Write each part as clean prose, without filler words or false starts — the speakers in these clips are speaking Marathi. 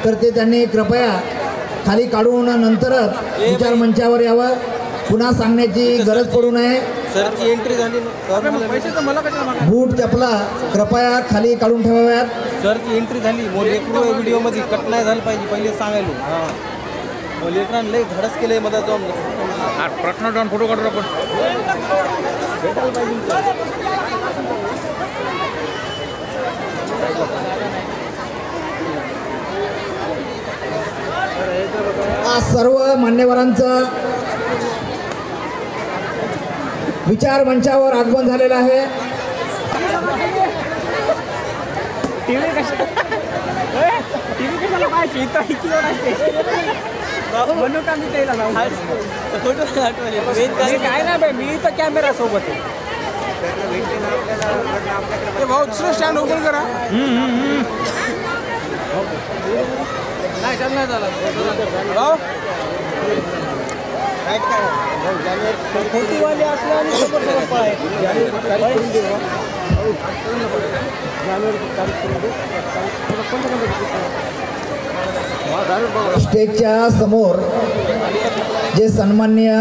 तर ते त्यांनी कृपया खाली काढून नंतरच विचार मंचावर यावं. पुन्हा सांगण्याची गरज पडू नये. सरची एंट्री झाली बूट चपला कृपया खाली काढून ठेवाव्यात. सरची एंट्री झाली. व्हिडिओमध्ये कट नाही झालं पाहिजे पहिले सांगायलो. हां लेकरांना लई धडस केले मधात जाऊन प्रश्न जाऊन फोटो काढू आपण भेटायला पाहिजे. सर्व मान्यवरांचं विचार मंचावर आगमन झालेलं आहे. काय नाही मी तर कॅमेरा सोबत आहे. भाऊ दुसरं स्टँड ओपन करा. नाही चल नाही झाला. खोटीवाले असले आणि स्टेजच्या समोर जे सन्माननीय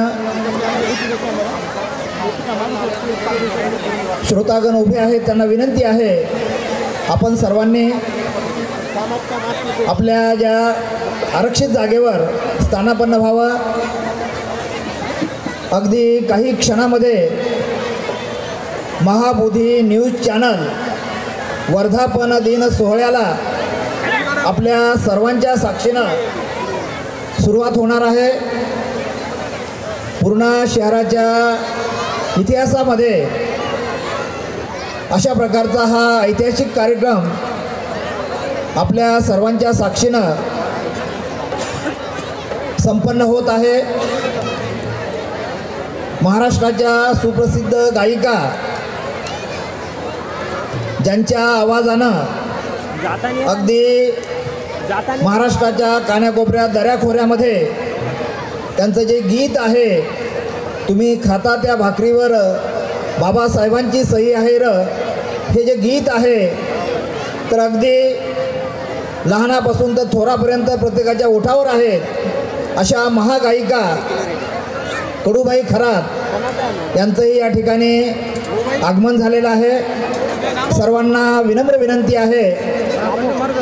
श्रोतागण उभे आहेत त्यांना विनंती आहे आपण सर्वांनी आपल्या ज्या आरक्षित जागेवर स्थानापन्न व्हावं. अगदी काही क्षणामध्ये महाबोधी न्यूज चॅनल वर्धापन दिन सोहळ्याला आपल्या सर्वांच्या साक्षीनं सुरुवात होणार आहे. पूर्ण शहराच्या इतिहासामध्ये अशा प्रकारचा हा ऐतिहासिक कार्यक्रम आपल्या सर्वांच्या साक्षीनं संपन्न होत आहे. महाराष्ट्राच्या सुप्रसिद्ध गायिका ज्यांच्या आवाजानं अगदी महाराष्ट्राच्या कानाकोपऱ्यात दऱ्याखोऱ्यामध्ये त्यांचं जे गीत आहे, तुम्ही खाता त्या भाकरीवर बाबासाहेबांची सही आहे र, हे जे गीत आहे तर अगदी लहानापासून तर थोरापर्यंत प्रत्येकाच्या ओठावर आहेत. अशा महागायिका कडूबाई खरात यांचंही या ठिकाणी आगमन झालेलं आहे. सर्वांना विनम्र विनंती आहे,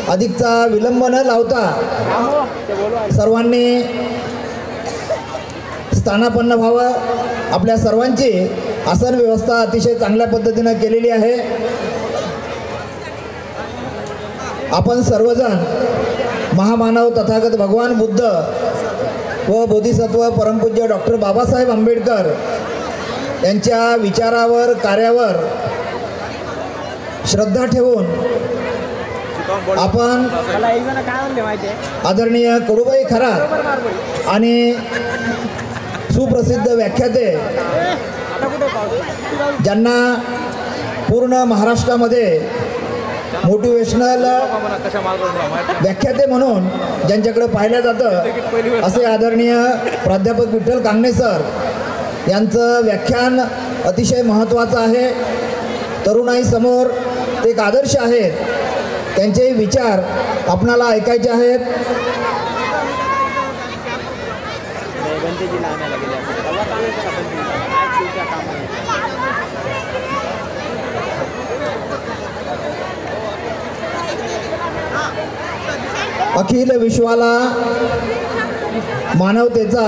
अधिकचा विलंब न लावता सर्वांनी स्थानापन्न व्हावं. आपल्या सर्वांची आसन व्यवस्था अतिशय चांगल्या पद्धतीनं केलेली आहे. आपण सर्वजण महामानव तथागत भगवान बुद्ध व बोधिसत्व परमपूज्य डॉक्टर बाबासाहेब आंबेडकर यांच्या विचारावर कार्यावर श्रद्धा ठेवून आपण आदरणीय कडूबाई खरात आणि सुप्रसिद्ध व्याख्याते ज्यांना पूर्ण महाराष्ट्रामध्ये मोटिवेशनल व्याख्याते म्हणून ज्यांच्याकडे पाहिलं जातं असे आदरणीय प्राध्यापक विठ्ठल कांगणे सर यांचं व्याख्यान अतिशय महत्त्वाचं आहे. तरुणाईसमोर ते एक आदर्श आहेत. त्यांचेही विचार आपणाला ऐकायचे आहेत. अखिल विश्वाला मानवतेचा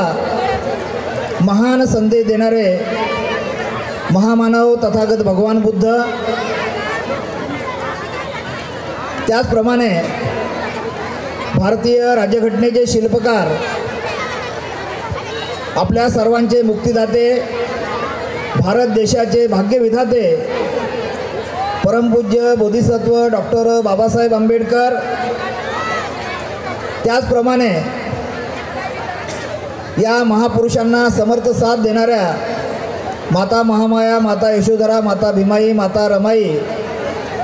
महान संदेश देणारे महामानव तथागत भगवान बुद्ध, त्याचप्रमाणे भारतीय राज्यघटनेचे शिल्पकार, आपल्या सर्वांचे मुक्तिदाते, भारत देशाचे भाग्यविधाते परमपूज्य बोधिसत्व डॉक्टर बाबासाहेब आंबेडकर, त्याचप्रमाणे या महापुरुषांना समर्थ साथ देणाऱ्या माता महामाया, माता यशोधरा, माता भीमाई, माता रमाई,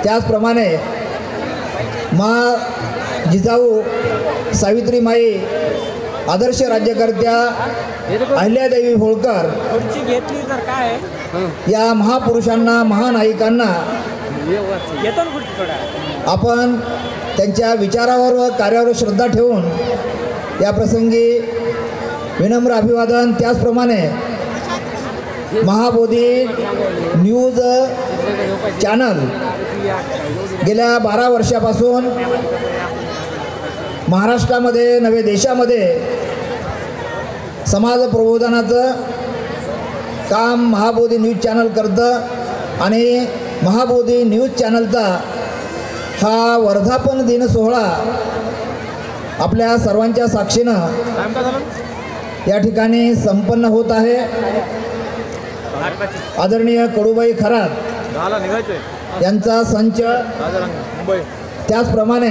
त्याचप्रमाणे माँ जिजाऊ सावित्रीमाई, आदर्श राज्यकर्त्या अहिल्यादेवी होळकर, या महापुरुषांना, महानायिकांना आपण त्यांच्या विचारावर व कार्यावर श्रद्धा ठेवून या प्रसंगी विनम्र अभिवादन. त्याचप्रमाणे महाबोधी न्यूज चॅनल गेल्या 12 वर्षापासून महाराष्ट्रामध्ये नव्हे देशामध्ये समाज प्रबोधनाचं काम महाबोधी न्यूज चॅनल करतं आणि महाबोधी न्यूज चॅनलचा हा वर्धापन दिन सोहळा आपल्या सर्वांच्या साक्षीनं या ठिकाणी संपन्न होत आहे. आदरणीय कडूबाई खरात यांचा संच, त्याचप्रमाणे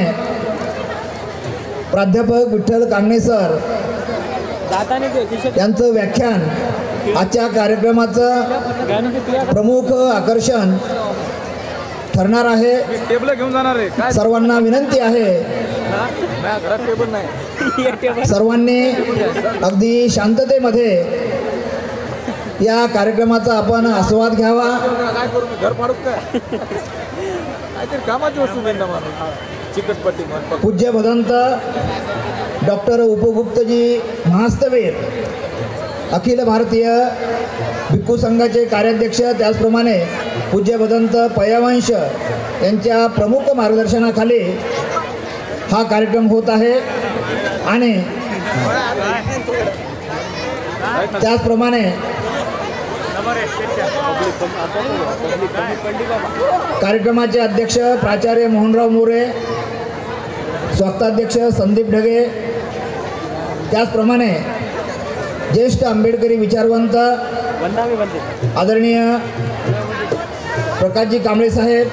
प्राध्यापक विठ्ठल कांगणे सर यांचं व्याख्यान आजच्या कार्यक्रमाचं प्रमुख आकर्षण ठरणार आहे. टेबल घेऊन जाणार आहे. सर्वांना विनंती आहे, सर्वांनी अगदी शांततेमध्ये या कार्यक्रमाचा आपण आस्वाद घ्यावा. काय करू मी घर फाडू काय काहीतरी कामाची वस्तू देईन चिकटपट्टी पूज्य भदंत डॉक्टर उपगुप्तजी महास्तवीर, अखिल भारतीय भिक्खू संघाचे कार्याध्यक्ष, त्याचप्रमाणे पूज्य भदंत पयावंश यांच्या प्रमुख मार्गदर्शनाखाली हा कार्यक्रम होत आहे. आणि त्याचप्रमाणे कार्यक्रमाचे अध्यक्ष प्राचार्य मोहनराव मोरे, स्वागताध्यक्ष संदीप ढगे, त्याचप्रमाणे ज्येष्ठ आंबेडकरी विचारवंत आदरणीय प्रकाशजी कांबळे साहेब,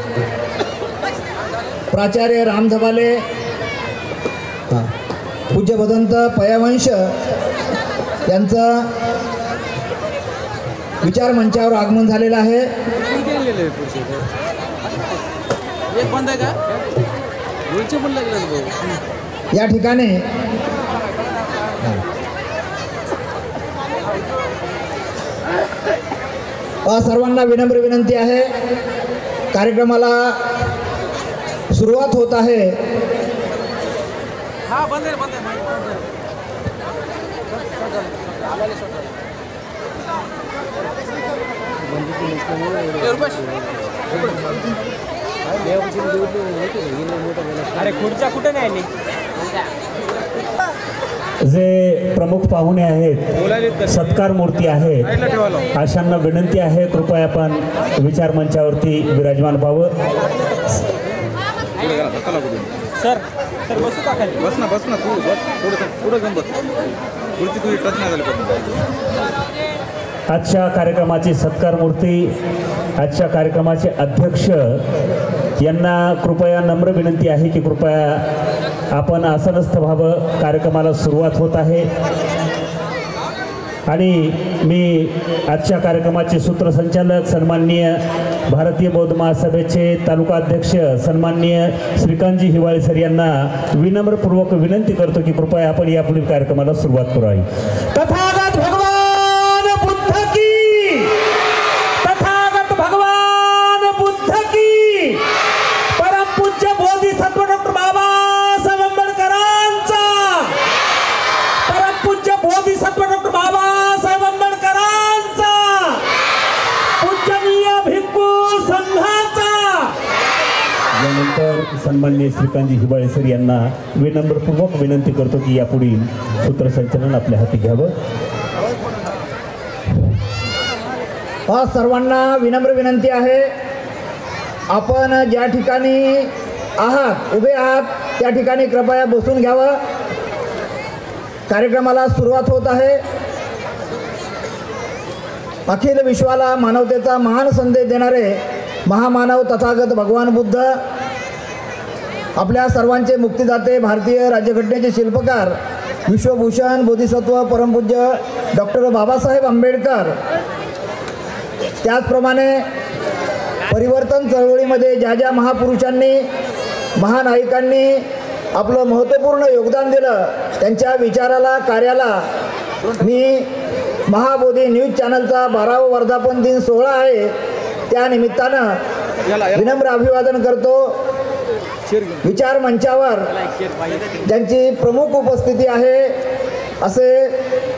प्राचार्य राम धबाले, पूज्य भदंत पयावंश यांचं विचार मंचावर आगमन झालेलं आहे. या ठिकाणी सर्वांना विनम्र विनंती आहे, कार्यक्रमाला सुरुवात होत आहे. अरे खुर्च्या कुठे नाही आली. जे प्रमुख पाहुणे आहेत, सत्कार मूर्ती आहेत, अशांना विनंती आहे कृपया आपण विचार मंचावरती विराजमान व्हावं. सर सर बसू का खाली. बस ना तू बस, पुढं जाऊन बस. खुर्ची तुझी टच नाही झाली. आजच्या कार्यक्रमाची सत्कार मूर्ती, आजच्या कार्यक्रमाचे अध्यक्ष यांना कृपया नम्र विनंती आहे की कृपया आपण आसनस्थ व्हावं. कार्यक्रमाला सुरुवात होत आहे आणि मी आजच्या कार्यक्रमाचे सूत्रसंचालक सन्माननीय भारतीय बौद्ध महासभेचे तालुका अध्यक्ष सन्माननीय श्रीकांतजी हिवाळे सर यांना विनम्रपूर्वक विनंती करतो की कृपया आपण यापुढील कार्यक्रमाला सुरुवात करावी. तथागत भगवान बुद्ध की, तथागत भगवान बुद्ध की, परमपूज्य बोधिसत्व डॉक्टर बाबासाहेब आंबेडकरांचा, परमपूज्य बोधिसत्व डॉक्टर बाबासाहेब आंबेडकरांचा, पूजनीय भिक्खू संघाचा. यानंतर सन्माननीय श्रीकांतजी हिवाळे सर यांना विनम्रपूर्वक विनंती करतो की यापुढील सूत्रसंचालन आपल्या हाती घ्यावं. सर्वांना विनम्र विनंती आहे, आपण ज्या ठिकाणी आहात, उभे आहात, त्या ठिकाणी कृपया बसून घ्यावं. कार्यक्रमाला सुरुवात होत आहे. अखिल विश्वाला मानवतेचा महान संदेश देणारे महामानव तथागत भगवान बुद्ध, आपल्या सर्वांचे मुक्तिदाते, भारतीय राज्यघटनेचे शिल्पकार, विश्वभूषण बोधिसत्व परमपूज्य डॉक्टर बाबासाहेब आंबेडकर, त्याचप्रमाणे परिवर्तन चळवळीमध्ये ज्या ज्या महापुरुषांनी, महानायकांनी आपलं महत्त्वपूर्ण योगदान दिलं, त्यांच्या विचाराला, कार्याला मी महाबोधी न्यूज चॅनलचा 12वा वर्धापन दिन सोहळा आहे त्या निमित्तानं विनम्र अभिवादन करतो. विचार मंचावर ज्यांची प्रमुख उपस्थिती आहे असे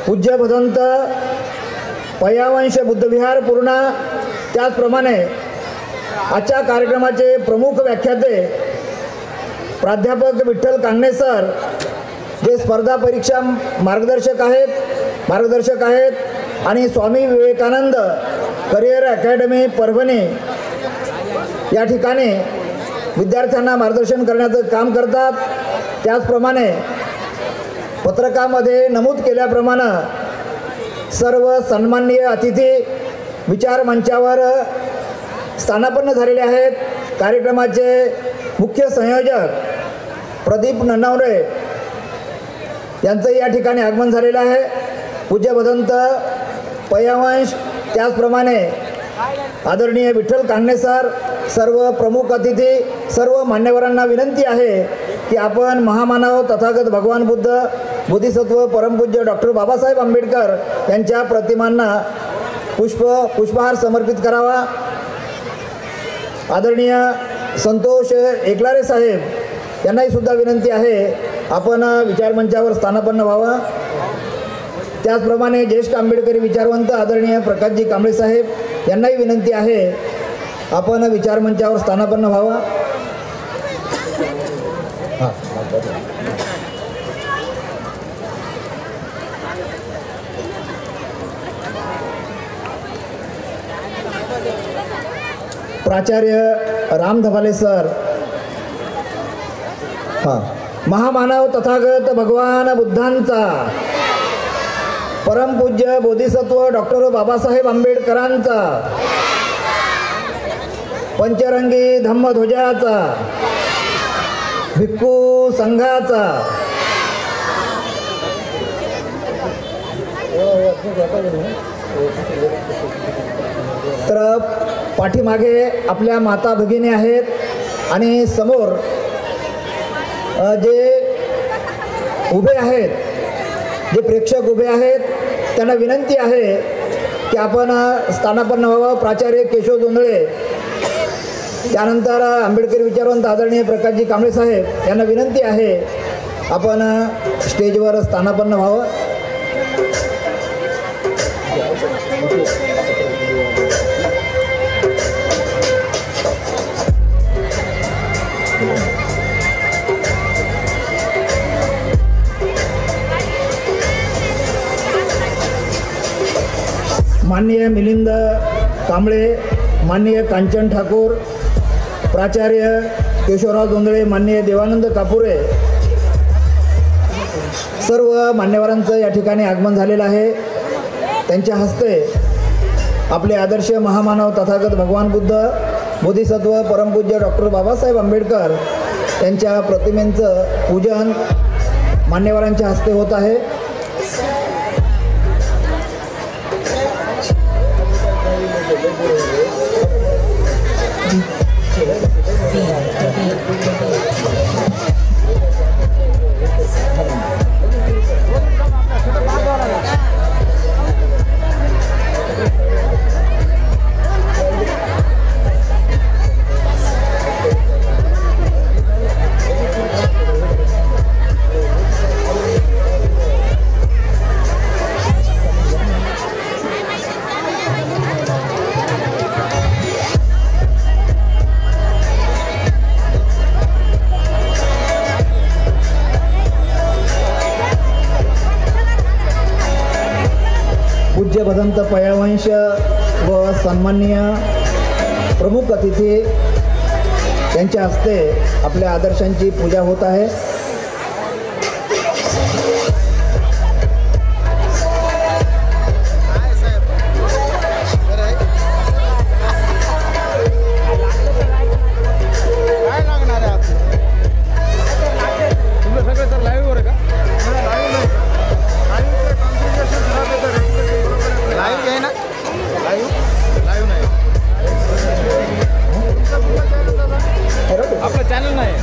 पूज्य भदंत पयावंश बुद्धविहार पूर्णा, त्याचप्रमाणे आजच्या कार्यक्रमाचे प्रमुख व्याख्याते प्राध्यापक विठ्ठल कांगणे सर, जे स्पर्धा परीक्षा मार्गदर्शक आहेत आणि स्वामी विवेकानंद करिअर अकॅडमी परभणी या ठिकाणी विद्यार्थ्यांना मार्गदर्शन करण्याचं काम करतात. त्याचप्रमाणे पत्रकामध्ये नमूद केल्याप्रमाणे सर्व सन्माननीय अतिथी विचार मंचावर स्थानापन्न झालेले आहेत. कार्यक्रमाचे मुख्य संयोजक प्रदीप नन्नावरे यांचंही या ठिकाणी आगमन झालेलं आहे. पूज्य भदंत पयावंश, त्याचप्रमाणे आदरणीय विठ्ठल कांगणे सर, सर्व प्रमुख अतिथी, सर्व मान्यवरांना विनंती आहे की आपण महामानव तथागत भगवान बुद्ध, बोधिसत्व परमपूज्य डॉक्टर बाबासाहेब आंबेडकर यांच्या प्रतिमांना पुष्पहार समर्पित करावा. आदरणीय संतोष एकलारे साहेब यांनाही सुद्धा विनंती आहे आपण विचारमंचावर स्थानापन्न व्हावं. त्याचप्रमाणे ज्येष्ठ आंबेडकरी विचारवंत आदरणीय प्रकाशजी कांबळे साहेब यांनाही विनंती आहे आपण विचारमंचावर स्थानापन्न व्हावं. प्राचार्य राम धबाले सर, महामानव तथागत भगवान बुद्धांचा, परमपूज्य बोधिसत्व डॉक्टर बाबासाहेब आंबेडकरांचा, पंचरंगी धम्मध्वजाचा, भिक्खू संघाचा, तर पाठीमागे आपल्या माता भगिनी आहेत आणि समोर जे उभे आहेत, जे प्रेक्षक उभे आहेत, त्यांना विनंती आहे की आपण स्थानापन्न व्हावं. प्राचार्य केशव जोंधळे, त्यानंतर आंबेडकरी विचारवंत आदरणीय प्रकाशजी कांबळे साहेब यांना विनंती आहे आपण स्टेजवर स्थानापन्न व्हावं. माननीय मिलिंद कांबळे, माननीय कांचन ठाकूर, प्राचार्य केशवराव जोंधळे, माननीय देवानंद कापुरे, सर्व मान्यवरांचं या ठिकाणी आगमन झालेलं आहे. त्यांच्या हस्ते आपले आदर्श महामानव तथागत भगवान बुद्ध, बोधिसत्व परमपूज्य डॉक्टर बाबासाहेब आंबेडकर यांच्या प्रतिमेंचं पूजन मान्यवरांच्या हस्ते होत आहे. पूज्य भदंत पयावंश व सन्माननीय प्रमुख अतिथी यांच्या हस्ते आपल्या आदर्शांची पूजा होत आहे. आपलं चॅनल नाही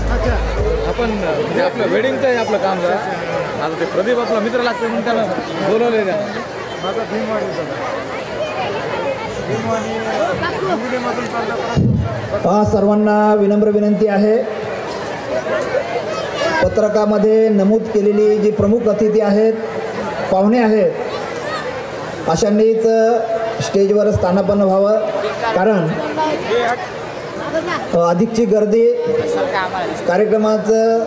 आपण म्हणजे आपलं वेडिंगचं आहे आपलं काम जरा. आता ते प्रदीप आपला मित्र लागतो म्हणून त्याला बोलवले द्या. सर्वांना विनम्र विनंती आहे पत्रकामध्ये नमूद केलेली जी प्रमुख अतिथी आहेत, पाहुणे आहेत, अशांनीच स्टेजवर स्थानापन्न व्हावं, कारण अधिकची गर्दी कार्यक्रमाचं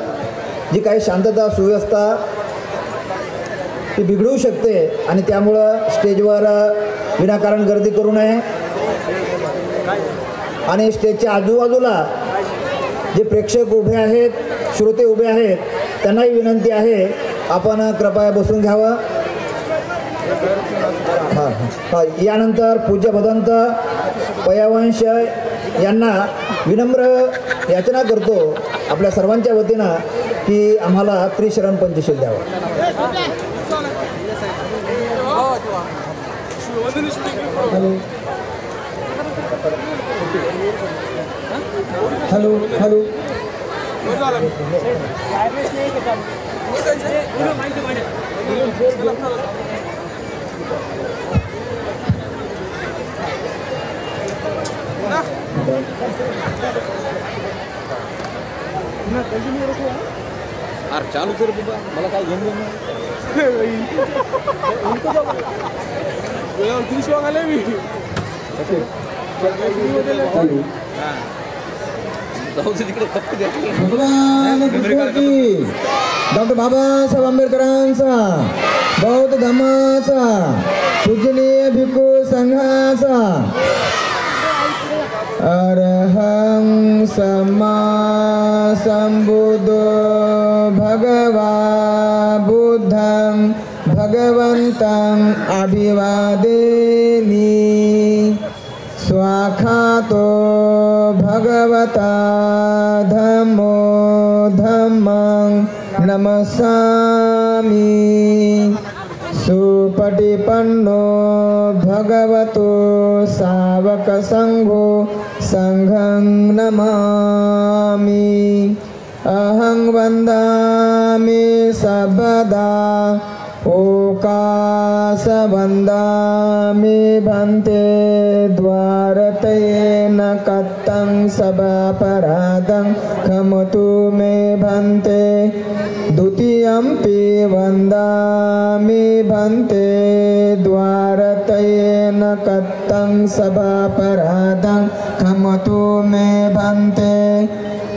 जी काही शांतता सुव्यवस्था ती बिघडू शकते आणि त्यामुळं स्टेजवर विनाकारण गर्दी करू नये आणि स्टेजच्या आजूबाजूला जे प्रेक्षक उभे आहेत, श्रोते उभे आहेत, त्यांनाही विनंती आहे आपण कृपया बसून घ्यावं. यानंतर पूज्य भदंत पयावंश यांना विनम्र याचना करतो आपल्या सर्वांच्या वतीनं की आम्हाला त्रिशरण पंचशील द्यावं. हॅलो हॅलो अरे चालू कर बाबा, मला काय घेऊन डॉक्टर बाबासाहेब आंबेडकरांचा बौद्ध धर्माचा पूजनीय भिक्खू संघाचा अरहं सम्मा संबुद्धो भगवा बुद्धं भगवन्तं अभिवादेमि. स्वाखातो भगवता धम्मो धम्मं नमस्सामि. सुपटिपन्नो भगवतो सावक संघो संघं नमामि. अहं वन्दामि सर्वदा ओकास वन्दामि भन्ते द्वारतयेन कत्तं सभापराधं क्षमतु मे भन्ते. द्वितीयंपि वन्दामि भन्ते द्वारतयेन कत्तं सभापराधं क्षमतु मे भन्ते.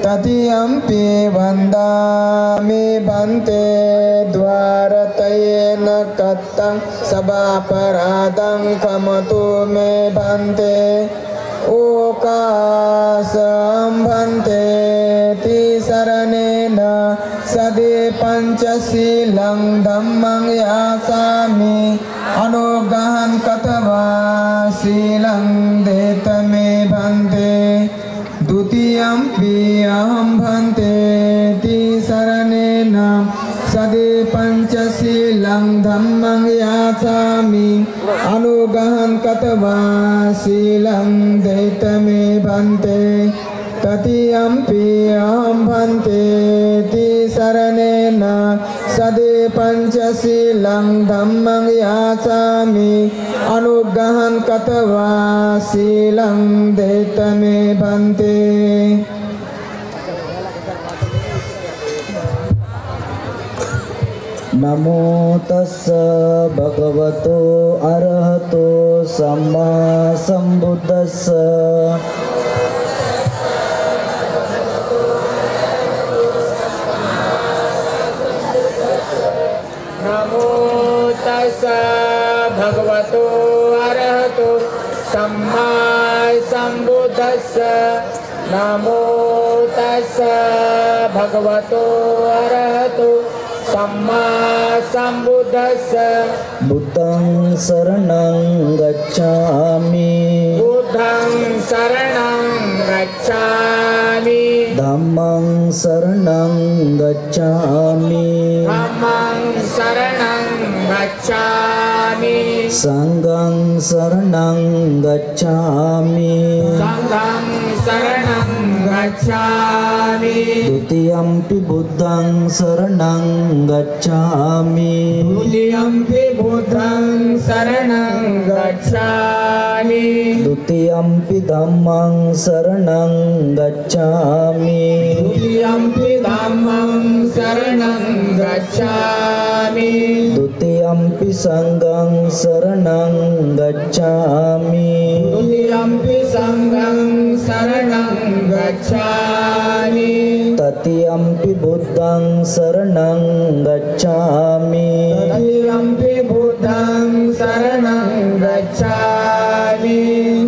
तृतीयंपि वन्दामि भन्ते द्वारतयेन कत्तं सभापराधं क्षमतु मे भन्ते. ओकासं भन्ते तिसरणेन सदे पंचशीलं धम्मं यासामि. अनुग्रहं कृत्वा शीलं देत मे भन्ते. द्वितीयंपि अहं भन्ते तिसरणेन सदे पंचशीलं धम्मं यासामि. अनुग्रहं कृत्वा शीलं देत मे भन्ते. तृतीयंपि अहं भन्ते तिसरणेन सदे पंचशीलं धम्मं यासामि. अनुग्रहं कृत्वा शीलं देत मे भन्ते. नमो तस्स भगवतो अरहतो सम्मा संबुद्धस्स. नमो तस्स भगवतो अरहतो सम्मा संबुद्धस्स. नमो तस्स भगवतो अरहतो सम्मा संबुद्धस्स. बुद्धं शरणं गच्छामि. बुद्धं शरणं गच्छामि. धम्मं शरणं गच्छामि. धम्मं शरणं गच्छामि. संघं शरणं गच्छामि. संघं शरणं गच्छामि द्वितीयम्पि बुद्धं शरणं गच्छामि द्वितीयम्पि बुद्धं शरणं गच्छामि द्वितीयम्पि धम्मं शरणं गच्छामि द्वितीयम्पि धम्मं शरणं गच्छामि द्वितीयम्पि संघं शरणं गच्छामि द्वितीयम्पि संघं शरणं गच्छामि तृतीयम्पि बुद्धं शरणं गच्छामि तृतीयम्पि बुद्धं शरणं गच्छामि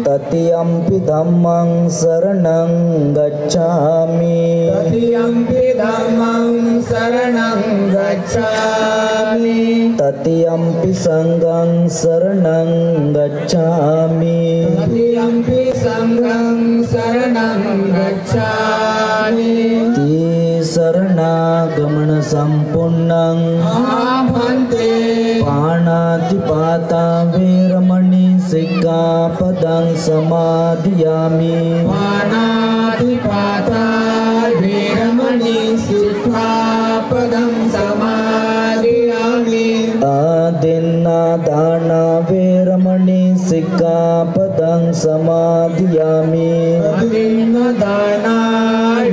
तृतीयम्पि धम्मं शरणं गच्छामि तृतीयम्पि धम्मं शरणं गच्छामि तृतीयम्पि संघं शरणं गच्छामि तृतीयम्पि संघं शरणं गच्छामि शरणागमन संपूर्णं भन्ते पाणातिपाता वेरमणि सिक्खापदं समादियामि पाणातिपाता वीरमणि सिक्खापदं समादियामि आदिन्नादाना वेरमणि सिक्खापदं समादियामि दीनदाना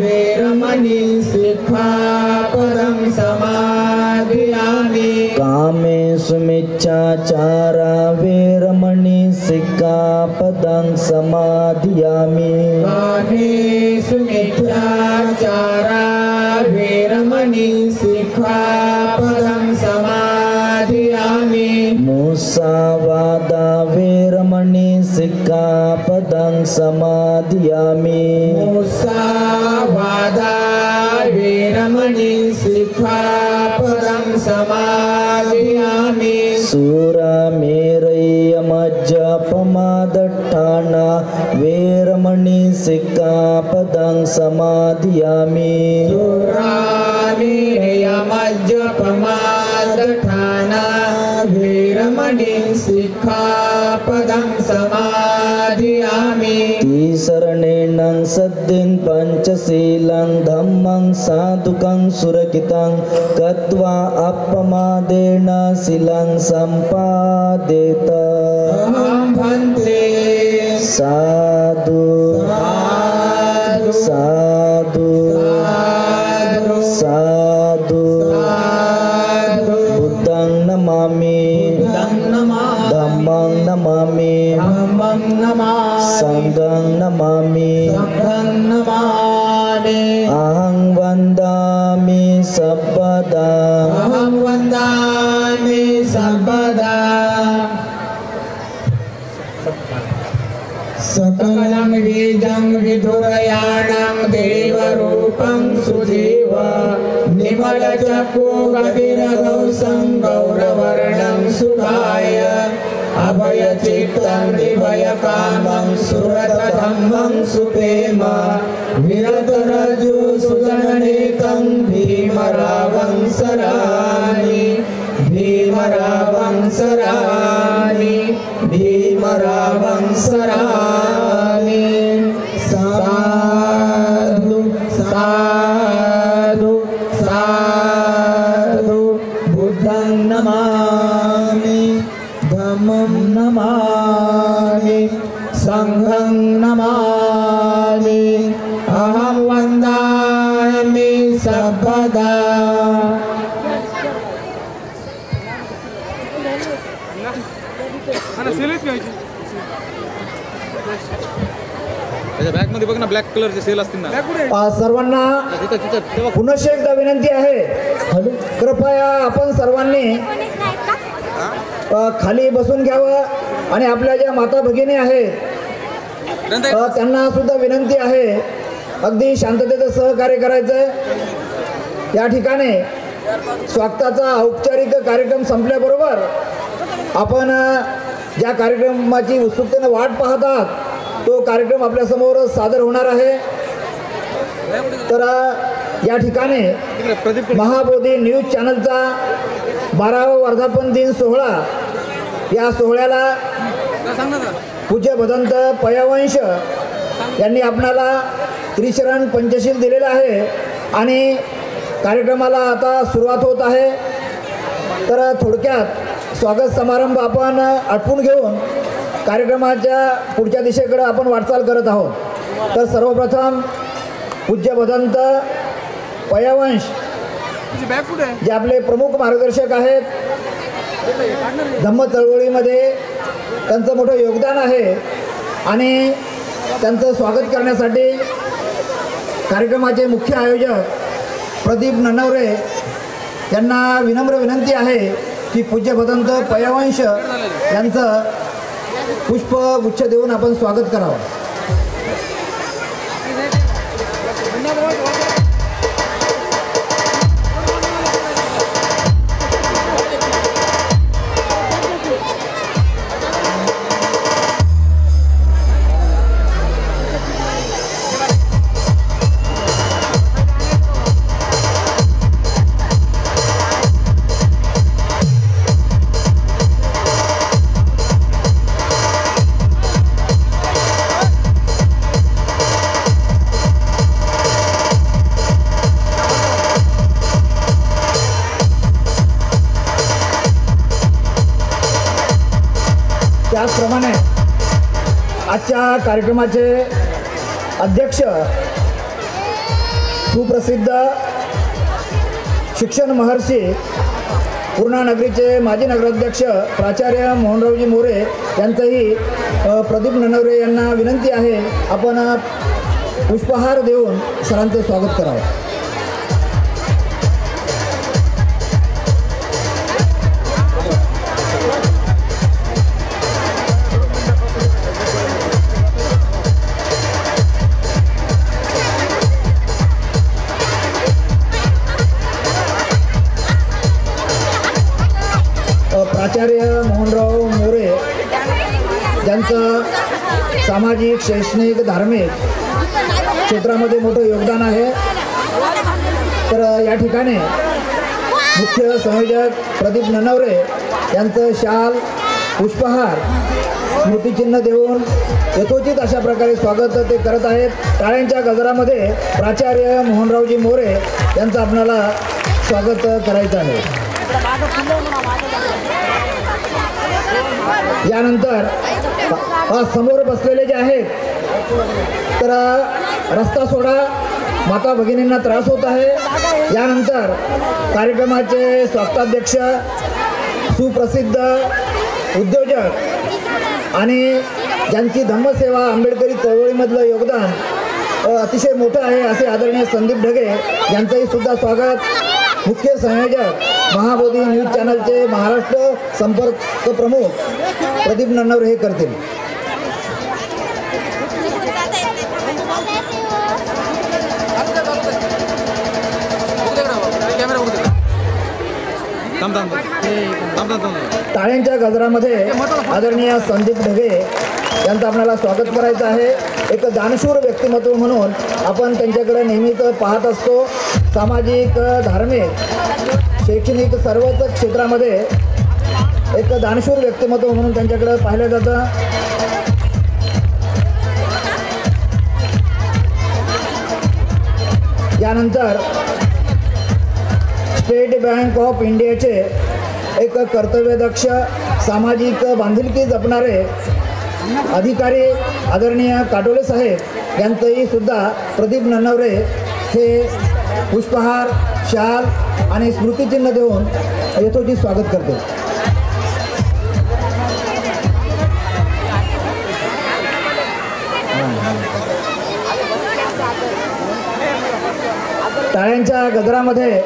वीरमणि सिक्खापदं समादियामि कामेषु मिच्छाचारा वेरमणि सिक्खापदं समादियामि कामेषु मिथ्याचारा वीरमणि सिक्खापदं समादियामि मुसावादा वेरमणि सिक्खापदं समादियामि मुसावादा वीरमणि सिक्खापदं समादियामि सुरामेरयमज्जपमादट्ठाना वेरमणि सिक्खापदं समादियामि सुरामेरयमज्जपमादट्ठाना वीरमणि सिक्खापदं समादियामि शरणेन सद्दिन पंचशीलं धम्मं साधुकं सुरकितं गत्वा अपमादेन शीलं सम्पादेत अहं भन्ते साधु साधु साधु बुद्धं नमामि धम्मं नमामि संघं नमामि अहं वन्दामि सर्वदा अहं वन्दामि सर्वदा सकलं बीजं विदुरयाणं देवरूपं सुजीव निमलचक्षुगतिरगौसं गौरवर्णं सुधाय अभयचित्तं दिभयकामं सुरतधम्मं सुप्रेम विरतरजु सुजननेतं भीमरावं सरामि भीमरावं सरामि भीमरावं सरामि साधु साधु साधु बुद्धं नमामि धम्मं नमामि संघं नमामि अहं वन्दामि सर्वदा त्याच्या बॅगमध्ये बघ ना ब्लॅक कलरचे सेल असतील ना सर्वांना तिथं तिथं तेव्हा पुनश्च एकदा विनंती आहे कृपया आपण सर्वांनी खाली बसून घ्यावं आणि आपल्या ज्या माता भगिनी आहेत त्यांना सुद्धा विनंती आहे अगदी शांततेचं सहकार्य करायचं आहे. या ठिकाणी स्वागताचा औपचारिक कार्यक्रम संपल्याबरोबर आपण ज्या कार्यक्रमाची उत्सुकतेने वाट पाहतात तो कार्यक्रम आपल्यासमोर सादर होणार आहे. तर या ठिकाणी महाबोधी न्यूज चॅनलचा 12वा वर्धापन दिन सोहळा, या सोहळ्याला पूज्य भदंत पयावंश यांनी आपणाला त्रिशरण पंचशील दिलेलं आहे आणि कार्यक्रमाला आता सुरुवात होत आहे. तर थोडक्यात स्वागत समारंभ आपण आटपून घेऊन कार्यक्रमाच्या पुढच्या दिशेकडे आपण वाटचाल करत आहोत. तर सर्वप्रथम पूज्य भदंत पयवंश जे आपले प्रमुख मार्गदर्शक आहेत, धम्म चळवळीमध्ये त्यांचं मोठं योगदान आहे आणि त्यांचं स्वागत करण्यासाठी कार्यक्रमाचे मुख्य आयोजक प्रदीप ननवरे यांना विनम्र विनंती आहे की पूज्य भदंत पयवंश यांचं पुष्पगुच्छ देऊन आपण स्वागत करावं. त्याचप्रमाणे आजच्या कार्यक्रमाचे अध्यक्ष सुप्रसिद्ध शिक्षण महर्षी पूर्णा नगरीचे माजी नगराध्यक्ष प्राचार्य मोहनरावजी मोरे यांचंही प्रदीप ननवरे यांना विनंती आहे आपण पुष्पहार देऊन सरांचं स्वागत करावं. प्राचार्य मोहनराव मोरे ज्यांचं सामाजिक, शैक्षणिक, धार्मिक क्षेत्रामध्ये मोठं योगदान आहे. तर या ठिकाणी मुख्य संयोजक प्रदीप ननवरे यांचं शाल, पुष्पहार, स्मृतिचिन्ह देऊन यथोचित अशा प्रकारे स्वागत ते करत आहेत. टाळ्यांच्या गजरामध्ये प्राचार्य मोहनरावजी मोरे यांचं आपल्याला स्वागत करायचं आहे. यानंतर समोर बसलेले जे आहेत तर रस्ता सोडा, माता भगिनींना त्रास होत आहे. यानंतर कार्यक्रमाचे स्वागताध्यक्ष सुप्रसिद्ध उद्योजक आणि ज्यांची धम्मसेवा आंबेडकरी चळवळीमधलं योगदान अतिशय मोठं आहे असे आदरणीय संदीप ढगे यांचंही सुद्धा स्वागत मुख्य संयोजक महाबोधी न्यूज चॅनलचे महाराष्ट्र संपर्क प्रमुख प्रदीप ननवरे हे करतील. टाळ्यांच्या गजरामध्ये आदरणीय संदीप ढगे यांचं आपल्याला स्वागत करायचं आहे. एक दानशूर व्यक्तिमत्व म्हणून आपण त्यांच्याकडे नेहमीच पाहत असतो. सामाजिक, धार्मिक, शैक्षणिक सर्वच क्षेत्रामध्ये एक दानशूर व्यक्तिमत्व म्हणून त्यांच्याकडे पाहिलं जातं. यानंतर स्टेट बँक ऑफ इंडियाचे एक कर्तव्यदक्ष, सामाजिक बांधिलकी जपणारे अधिकारी आदरणीय काटोले साहेब यांचंही सुद्धा प्रदीप ननवरे हे पुष्पहार, शाल आणि स्मृतिचिन्ह देऊन यथोचित स्वागत करते. टाळ्यांच्या गजरामध्ये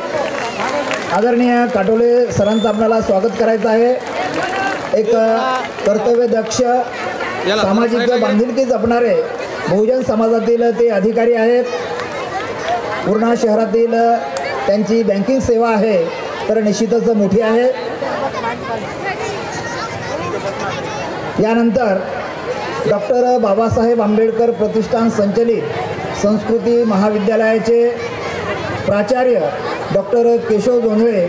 आदरणीय काटोले सरांचं आपल्याला स्वागत करायचं आहे. एक कर्तव्यदक्ष, सामाजिक बांधिलकी जपणारे बहुजन समाजातील ते अधिकारी आहेत. पूर्णा शहरातील त्यांची बँकिंग सेवा आहे तर निश्चितच मोठी आहे. यानंतर डॉक्टर बाबासाहेब आंबेडकर प्रतिष्ठान संचलित संस्कृती महाविद्यालयाचे प्राचार्य डॉक्टर केशव जोंधळे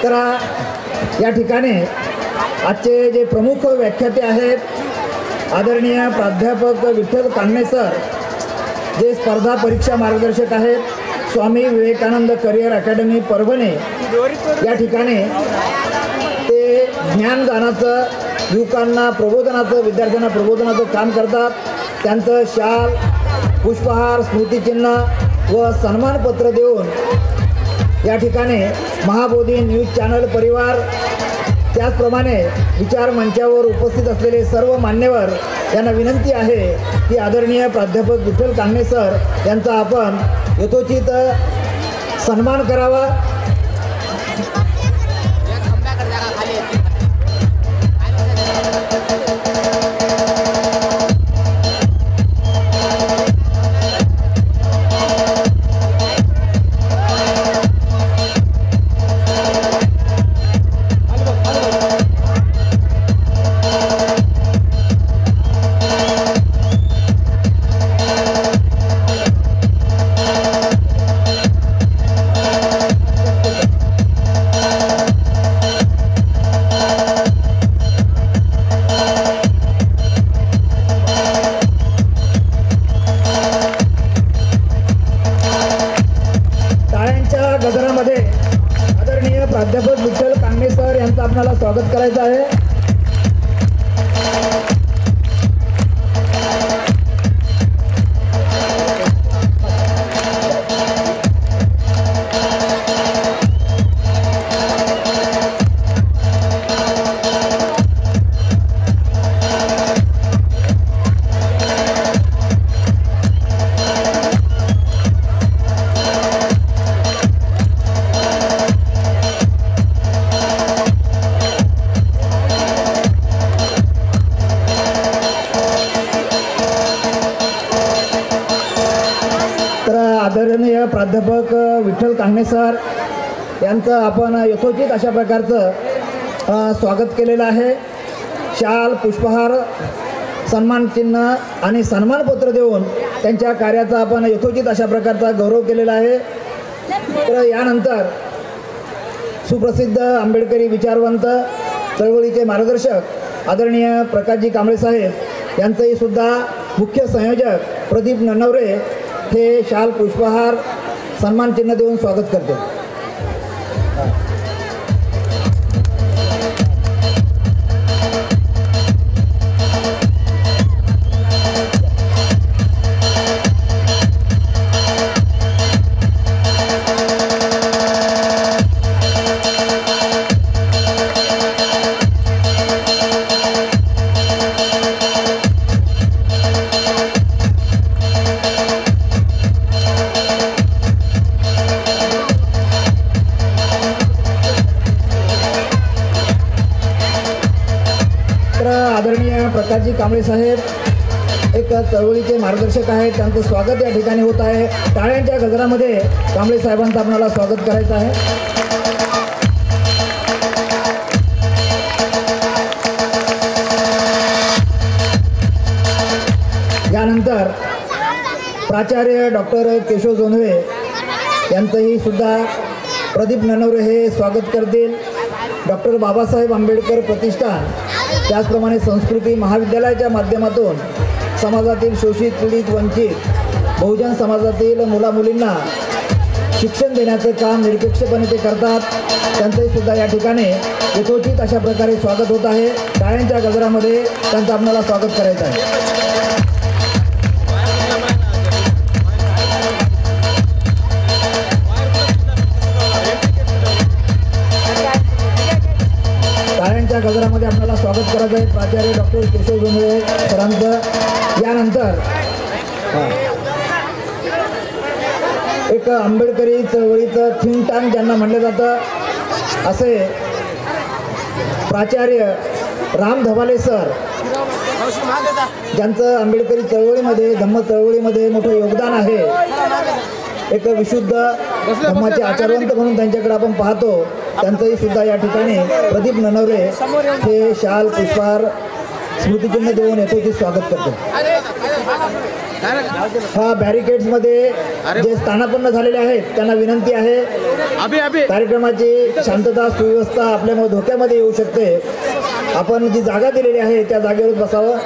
तर या ठिकाणी आजचे जे प्रमुख व्याख्याते आहेत आदरणीय प्राध्यापक विठ्ठल कांगणे सर, जे स्पर्धा परीक्षा मार्गदर्शक आहेत स्वामी विवेकानंद करिअर अकॅडमी परभणी, या ठिकाणी ते ज्ञानदानाचं, युवकांना प्रबोधनाचं, विद्यार्थ्यांना प्रबोधनाचं काम करतात. त्यांचं शाल, पुष्पहार, स्मृतिचिन्ह व सन्मानपत्र देऊन या ठिकाणी महाबोधी न्यूज चॅनल परिवार, त्याचप्रमाणे विचार मंचावर उपस्थित असलेले सर्व मान्यवर यांना विनंती आहे की आदरणीय प्राध्यापक विठ्ठल कांगणे सर यांचा आपण यथोचित सन्मान करावा. गजरामध्ये आदरणीय प्राध्यापक विठ्ठल कांगणे सर यांचं आपल्याला स्वागत करायचं आहे. आदरणीय प्राध्यापक विठ्ठल कांगणे सर यांचं आपण यथोचित अशा प्रकारचं स्वागत केलेलं आहे. शाल, पुष्पहार, सन्मानचिन्ह आणि सन्मानपत्र देऊन त्यांच्या कार्याचा आपण यथोचित अशा प्रकारचा गौरव केलेला आहे. तर यानंतर सुप्रसिद्ध आंबेडकरी विचारवंत, चळवळीचे मार्गदर्शक आदरणीय प्रकाशजी कांबळे साहेब यांचंही सुद्धा मुख्य संयोजक प्रदीप ननवरे हे शाल, पुष्पहार, सन्मानचिन्ह देऊन स्वागत करते. आदरणीय प्रकाशजी कांबळे साहेब एक चळवळीचे मार्गदर्शक आहेत, त्यांचं स्वागत या ठिकाणी होत आहे. टाळ्यांच्या गजरामध्ये कांबळे साहेबांचं आपल्याला स्वागत करायचं आहे. यानंतर प्राचार्य डॉक्टर केशव जोंधळे यांचंही सुद्धा प्रदीप ननवरे हे स्वागत करतील. डॉक्टर बाबासाहेब आंबेडकर प्रतिष्ठान, त्याचप्रमाणे संस्कृती महाविद्यालयाच्या माध्यमातून समाजातील शोषित, पीडित, वंचित बहुजन समाजातील मुलामुलींना शिक्षण देण्याचं काम निरपेक्षपणे ते करतात. त्यांचंही सुद्धा या ठिकाणी यथोचित अशा प्रकारे स्वागत होत आहे. टाळ्यांच्या गजरामध्ये त्यांचं आपल्याला स्वागत करायचं आहे. टाळ्यांच्या गजरामध्ये आपल्याला स्वागत करायचं आहे प्राचार्य डॉक्टर केशव जोंधळे सरांचं. यानंतर एक आंबेडकरी चळवळीचं थिंक टँक ज्यांना म्हणलं जातं असे प्राचार्य राम धबाले सर, ज्यांचं आंबेडकरी चळवळीमध्ये, धम्म चळवळीमध्ये मोठं योगदान आहे. एक विशुद्ध धम्माचे आचार्यवंत म्हणून त्यांच्याकडे आपण पाहतो. त्यांचंही सुद्धा या ठिकाणी प्रदीप ननवरे हे शाल, पुष्पहार स्मृतिचिन्ह देऊन यथोचित स्वागत करतो. हा बॅरिकेड्समध्ये जे स्थानापन्न झालेले आहेत त्यांना विनंती आहे, कार्यक्रमाची शांतता सुव्यवस्था आपल्यामुळे धोक्यामध्ये येऊ शकते. आपण जी जागा दिलेली आहे त्या जागेवर बसावं.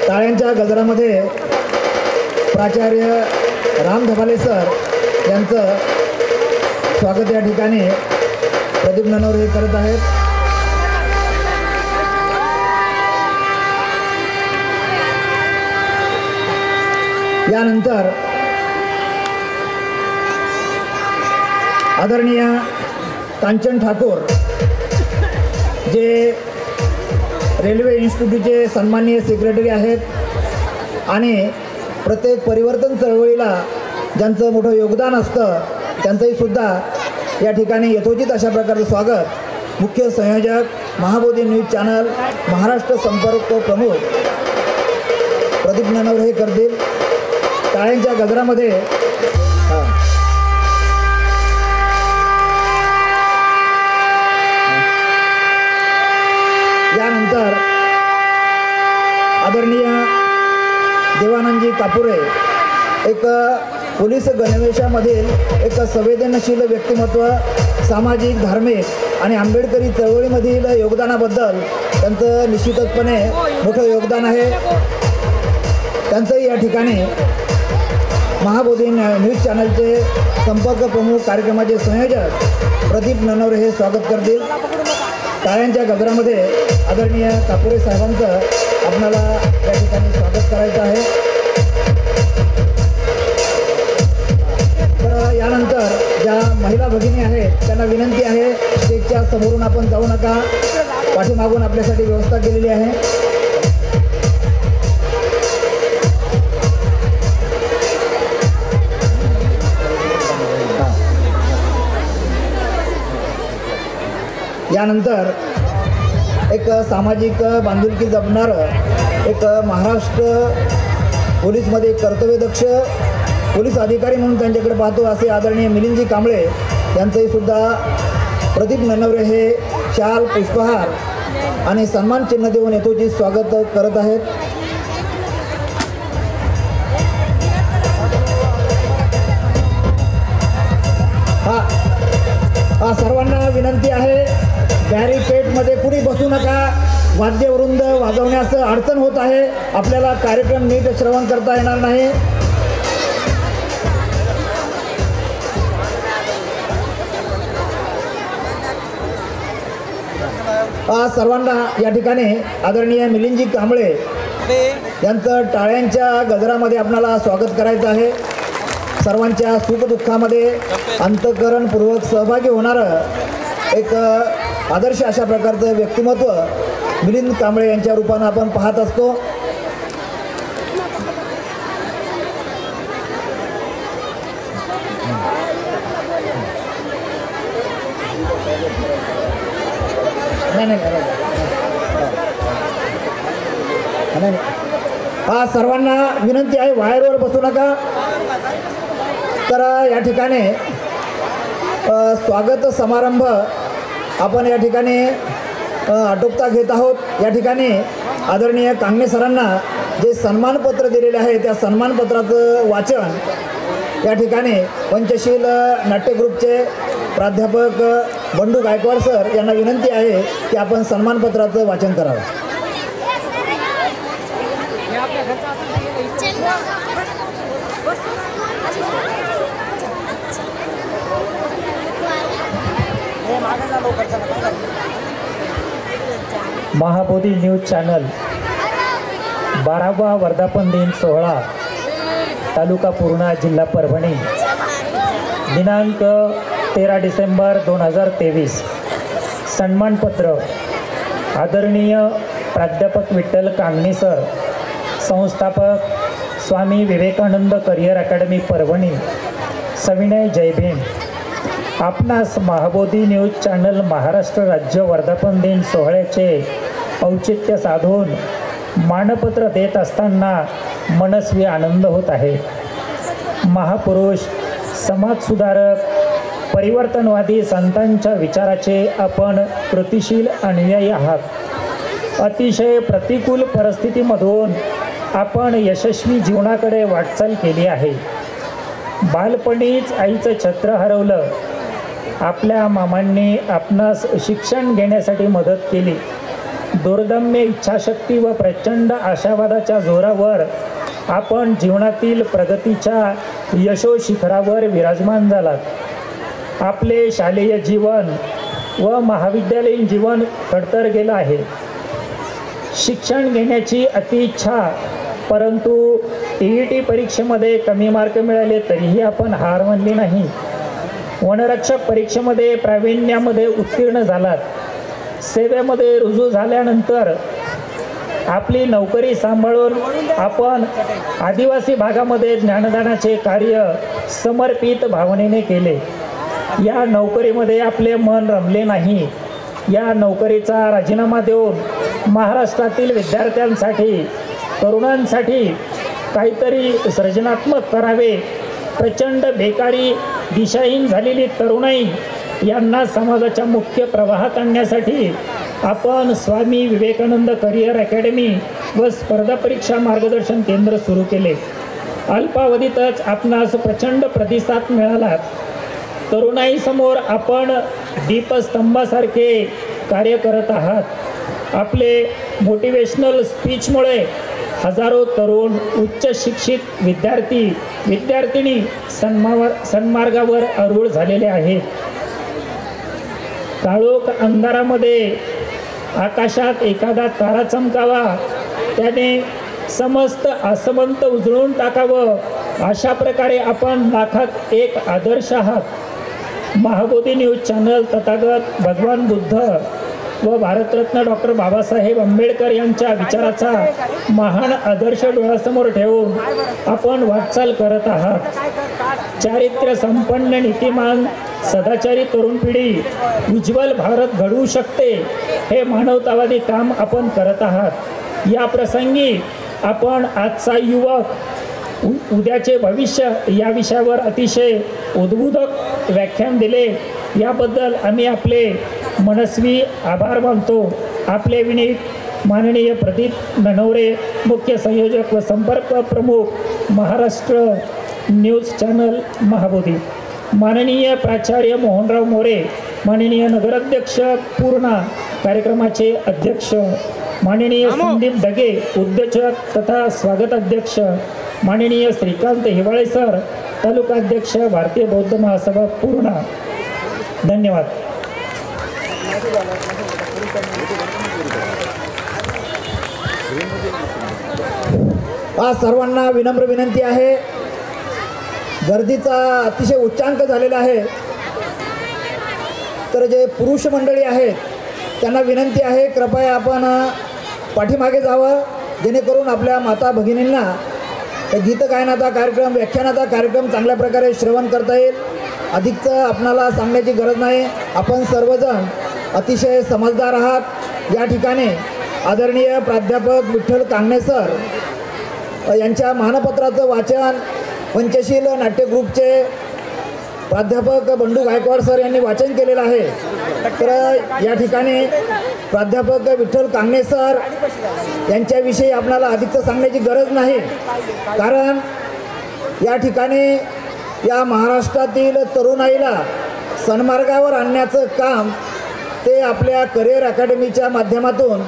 टाळ्यांच्या गजरामध्ये प्राचार्य राम धबाले सर यांचं स्वागत या ठिकाणी प्रदीप ननवरे करत आहेत. यानंतर आदरणीय कांचन ठाकूर जे रेल्वे इन्स्टिट्यूटचे सन्माननीय सेक्रेटरी आहेत आणि प्रत्येक परिवर्तन चळवळीला ज्यांचं मोठं योगदान असतं त्यांचंही सुद्धा या ठिकाणी यथोचित अशा प्रकारचं स्वागत मुख्य संयोजक महाबोधी न्यूज चॅनल महाराष्ट्र संपर्क प्रमुख प्रदीप ननवरे हे करतील. टाळ्यांच्या गजरामध्ये यानंतर आदरणीय देवानंदजी कापुरे एक पोलीस गणवेशामधील एक संवेदनशील व्यक्तिमत्व, सामाजिक धार्मिक आणि आंबेडकरी चळवळीमधील योगदानाबद्दल त्यांचं निश्चितपणे मोठं योगदान आहे. त्यांचंही या ठिकाणी महाबोधी न्यूज चॅनलचे संपर्क प्रमुख कार्यक्रमाचे संयोजक प्रदीप ननवरे हे स्वागत करतील. टाळ्यांच्या गजरामध्ये आदरणीय कापुरे साहेबांचं आपल्याला या ठिकाणी स्वागत करायचं आहे. तर यानंतर ज्या महिला भगिनी आहेत त्यांना विनंती आहे, स्टेजच्या समोरून आपण जाऊ नका, पाठीमागून आपल्यासाठी व्यवस्था केलेली आहे. यानंतर एक सामाजिक बांधिलकी जपणारं एक महाराष्ट्र पोलीसमध्ये कर्तव्यदक्ष पोलीस अधिकारी म्हणून त्यांच्याकडे पाहतो असे आदरणीय मिलिंदजी कांबळे यांचंही सुद्धा प्रदीप ननवरे हे शाल, पुष्पहार आणि सन्मान चिन्ह देऊन यथोचित स्वागत करत आहेत. हा सर्वांना विनंती आहे, बॅरिकेडमध्ये कुणी बसू नका. वाद्यवृंद वाजवण्यास अडचण होत आहे, आपल्याला कार्यक्रम नीट श्रवण करता येणार नाही. सर्वांना या ठिकाणी आदरणीय मिलिंदजी कांबळे यांचं टाळ्यांच्या गजरामध्ये आपल्याला स्वागत करायचं आहे. सर्वांच्या सुखदुःखामध्ये अंतःकरणपूर्वक सहभागी होणारं एक आदर्श अशा प्रकारचं व्यक्तिमत्व मिलिंद कांबळे यांच्या रूपानं आपण पाहत असतो. हा सर्वांना विनंती आहे, वायरवर बसू नका. तर या ठिकाणी स्वागत समारंभ आपण या ठिकाणी आटोपता घेत आहोत. या ठिकाणी आदरणीय कांगणे सरांना जे सन्मानपत्र दिलेले आहे त्या सन्मानपत्राचं वाचन या ठिकाणी पंचशील नाट्यग्रुपचे प्राध्यापक बंडू गायकवाड सर यांना विनंती आहे की आपण सन्मानपत्राचं वाचन करावं. महाबोधी न्यूज चॅनल 12वा वर्धापन दिन सोहळा तालुका पूर्णा जिल्हा परभणी दिनांक 13 डिसेंबर 2023. सन्मानपत्र आदरणीय प्राध्यापक विठ्ठल कांगणे सर, संस्थापक स्वामी विवेकानंद करिअर अकॅडमी परभणी, सविनय जय भीम. आपणास महाबोधी न्यूज चॅनल महाराष्ट्र राज्य वर्धापन दिन सोहळ्याचे औचित्य साधून मानपत्र देत असताना मनस्वी आनंद होत आहे. महापुरुष, समाजसुधारक, परिवर्तनवादी संतांच्या विचाराचे आपण कृतिशील अनुयायी आहात. अतिशय प्रतिकूल परिस्थितीमधून आपण यशस्वी जीवनाकडे वाटचाल केली आहे. बालपणीच आईचं छत्र हरवलं. आपल्या मामांनी आपणास शिक्षण घेण्यासाठी मदत केली. दुर्दम्य इच्छाशक्ती व प्रचंड आशावादाच्या जोरावर आपण जीवनातील प्रगतीच्या यशोशिखरावर विराजमान झालात. आपले शालेय जीवन व महाविद्यालयीन जीवन खडतर गेलं आहे. शिक्षण घेण्याची अतिइच्छा, परंतु TET परीक्षेमध्ये कमी मार्क मिळाले तरीही आपण हार मानली नाही. वनरक्षक परीक्षेमध्ये प्रावीण्यामध्ये उत्तीर्ण झालात. सेवेमध्ये रुजू झाल्यानंतर आपली नोकरी सांभाळून आपण आदिवासी भागामध्ये ज्ञानदानाचे कार्य समर्पित भावनेने केले. या नोकरीमध्ये आपले मन रमले नाही. या नोकरीचा राजीनामा देऊन महाराष्ट्रातील विद्यार्थ्यांसाठी, तरुणांसाठी काहीतरी सर्जनात्मक करावे. प्रचंड बेकारी, दिशाहीन झालेली तरुणाई यांना समाजाच्या मुख्य प्रवाहात आणण्यासाठी आपण स्वामी विवेकानंद करिअर अकॅडमी व स्पर्धा परीक्षा मार्गदर्शन केंद्र सुरू केले. अल्पावधीतच आपणास प्रचंड प्रतिसाद मिळाला. तरुणाईसमोर आपण दीपस्तंभासारखे कार्य करत आहात. आपले मोटिवेशनल स्पीचमुळे हजारो तरुण, उच्च शिक्षित विद्यार्थिनी सन्मार्गावर आरूढ झालेले आहेत. काळोख अंधारामध्ये आकाशात एखादा तारा चमकावा, त्याने समस्त आसमंत उजळून टाकावं, अशा प्रकारे आपण लाखात एक आदर्श आहात. महाबोधी न्यूज चॅनल तथागत भगवान बुद्ध व भारतरत्न डॉक्टर बाबासाहेब आंबेडकर यांच्या विचाराचा महान आदर्श डोळ्यासमोर ठेवून आपण वाटचाल करत आहात. चारित्र्य संपन्न, नीतिमान, सदाचारी तरुण पिढी उज्ज्वल भारत घडवू शकते, हे मानवतावादी काम आपण करत आहात. या प्रसंगी आपण आजचा युवक, उद्याचे भविष्य या विषयावर अतिशय उद्बोधक व्याख्यान दिले. याबद्दल आम्ही आपले मनस्वी आभार मानतो. आपले विनीत माननीय प्रदीप ननवरे, मुख्य संयोजक व संपर्क प्रमुख, महाराष्ट्र न्यूज चॅनल महाबोधी. माननीय प्राचार्य मोहनराव मोरे, माननीय नगराध्यक्ष पूर्णा, कार्यक्रमाचे अध्यक्ष, माननीय संदीप डगे, उद्योजक तथा स्वागत अध्यक्ष, माननीय श्रीकांत हिवाळे सर, तालुकाध्यक्ष, भारतीय बौद्ध महासभा पूर्णा. धन्यवाद. आज सर्वांना विनम्र विनंती आहे. गर्दीचा अतिशय उच्चांक झालेला आहे, तर जे पुरुष मंडळी आहेत त्यांना विनंती आहे, कृपया आपण पाठीमागे जावं, जेणेकरून आपल्या माता भगिनींना गीतगायनाचा कार्यक्रम, व्याख्यानाचा कार्यक्रम चांगल्या प्रकारे श्रवण करता येईल. अधिकचं आपणाला सांगण्याची गरज नाही. आपण सर्वजण अतिशय समजदार आहात. या ठिकाणी आदरणीय प्राध्यापक विठ्ठल कांगणे सर यांच्या मानपत्राचं वाचन पंचशील नाट्य ग्रुपचे प्राध्यापक बंडू गायकवाड सर यांनी वाचन केलेलं आहे. तर या ठिकाणी प्राध्यापक विठ्ठल कांगणे सर यांच्याविषयी आपल्याला अधिकचं सांगण्याची गरज नाही, कारण या ठिकाणी या महाराष्ट्रातील तरुणाईला सन्मार्गावर आणण्याचं काम ते आपल्या करिअर अकॅडमीच्या माध्यमातून